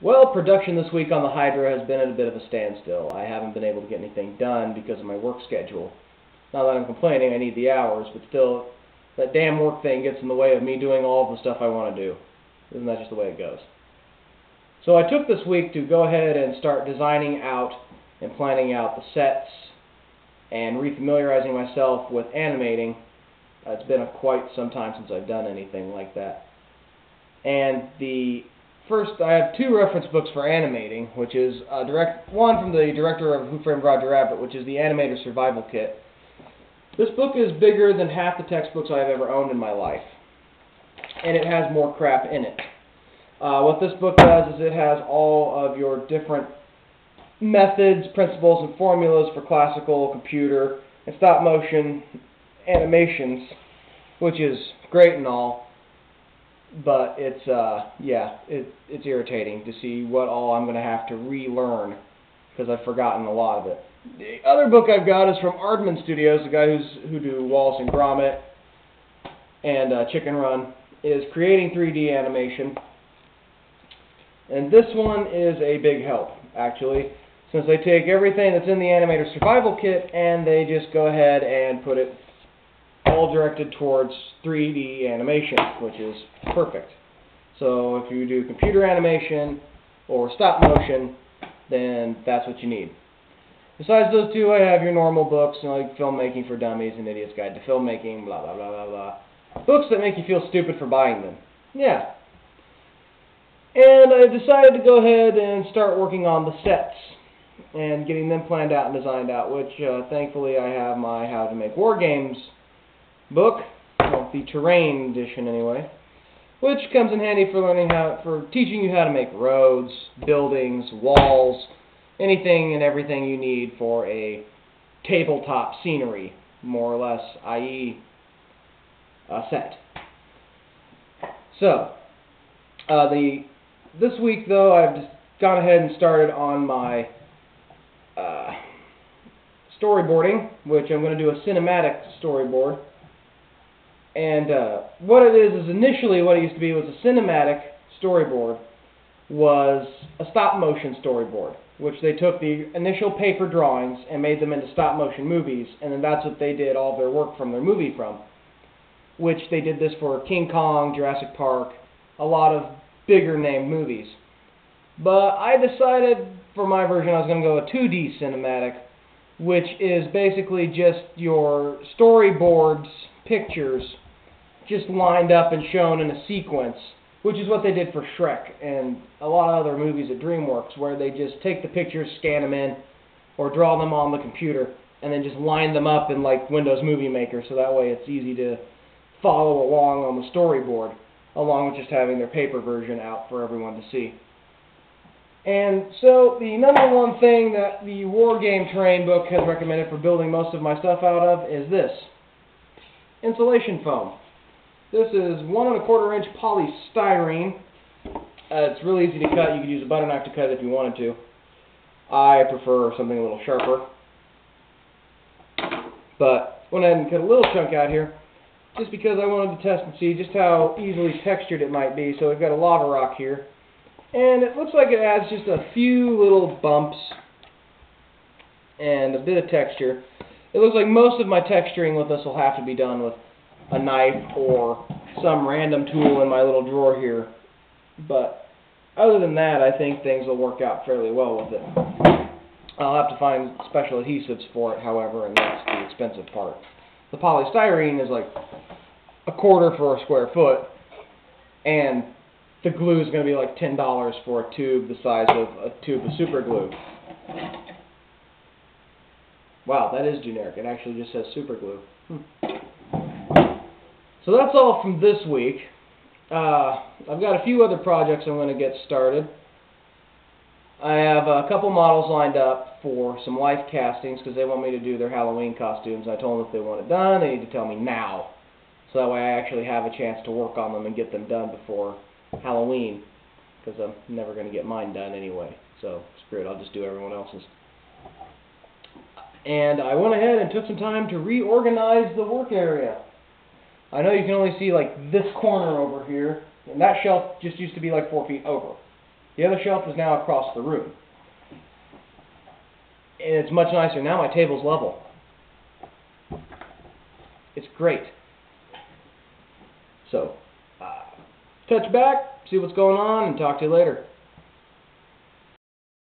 Well, production this week on the Hydra has been at a bit of a standstill. I haven't been able to get anything done because of my work schedule. Not that I'm complaining, I need the hours, but still, that damn work thing gets in the way of me doing all of the stuff I want to do. Isn't that just the way it goes? So I took this week to go ahead and start designing out and planning out the sets and refamiliarizing myself with animating. It's been quite some time since I've done anything like that. And first, I have two reference books for animating, which is one from the director of Who Framed Roger Rabbit, which is the Animator Survival Kit. This book is bigger than half the textbooks I've ever owned in my life, and it has more crap in it. What this book does is it has all of your different methods, principles, and formulas for classical, computer, and stop-motion animations, which is great and all. But it's irritating to see what all I'm going to have to relearn because I've forgotten a lot of it. The other book I've got is from Aardman Studios, the guy who do Wallace and Gromit and Chicken Run, is creating 3D animation. And this one is a big help, actually, since they take everything that's in the Animator Survival Kit and they just go ahead and put it all directed towards 3D animation, which is perfect. So if you do computer animation or stop motion, then that's what you need. Besides those two, I have your normal books, like Filmmaking for Dummies and Idiot's Guide to Filmmaking, blah, blah, blah, blah, blah. Books that make you feel stupid for buying them. Yeah. And I decided to go ahead and start working on the sets and getting them planned out and designed out, which thankfully I have my How to Make War Games book, well, the terrain edition anyway, which comes in handy for teaching you how to make roads, buildings, walls, anything and everything you need for a tabletop scenery, more or less, i.e. a set. So, this week though, I've just gone ahead and started on my storyboarding, which I'm going to do a cinematic storyboard. And what it is initially what it used to be was a cinematic storyboard was a stop-motion storyboard, which they took the initial paper drawings and made them into stop-motion movies, and then that's what they did all their work from their movie from, which they did this for King Kong, Jurassic Park, a lot of bigger-named movies. But I decided for my version I was going to go a 2D cinematic, which is basically just your storyboards, pictures, just lined up and shown in a sequence, which is what they did for Shrek and a lot of other movies at DreamWorks, where they just take the pictures, scan them in, or draw them on the computer, and then just line them up in like Windows Movie Maker, so that way it's easy to follow along on the storyboard, along with just having their paper version out for everyone to see. And so the number one thing that the War Game Terrain book has recommended for building most of my stuff out of is this. Insulation foam. This is 1 1/4 inch polystyrene. It's really easy to cut. You could use a butter knife to cut it if you wanted to. I prefer something a little sharper. But went ahead and cut a little chunk out here just because I wanted to test and see just how easily textured it might be. So we've got a lava rock here. And it looks like it adds just a few little bumps and a bit of texture. It looks like most of my texturing with this will have to be done with a knife or some random tool in my little drawer here. But other than that, I think things will work out fairly well with it. I'll have to find special adhesives for it, however, and that's the expensive part. The polystyrene is like $1/4 for a square foot, and the glue is going to be like $10 for a tube the size of a tube of super glue. Wow, that is generic. It actually just says super glue. So that's all from this week. I've got a few other projects I'm going to get started. I have a couple models lined up for some life castings because they want me to do their Halloween costumes. I told them if they want it done, they need to tell me now. So that way I actually have a chance to work on them and get them done before Halloween, because I'm never going to get mine done anyway. So screw it, I'll just do everyone else's. And I went ahead and took some time to reorganize the work area. I know you can only see like this corner over here, and that shelf just used to be like 4 feet over. The other shelf is now across the room. And it's much nicer. Now my table's level. It's great. So, touch back, see what's going on, and talk to you later.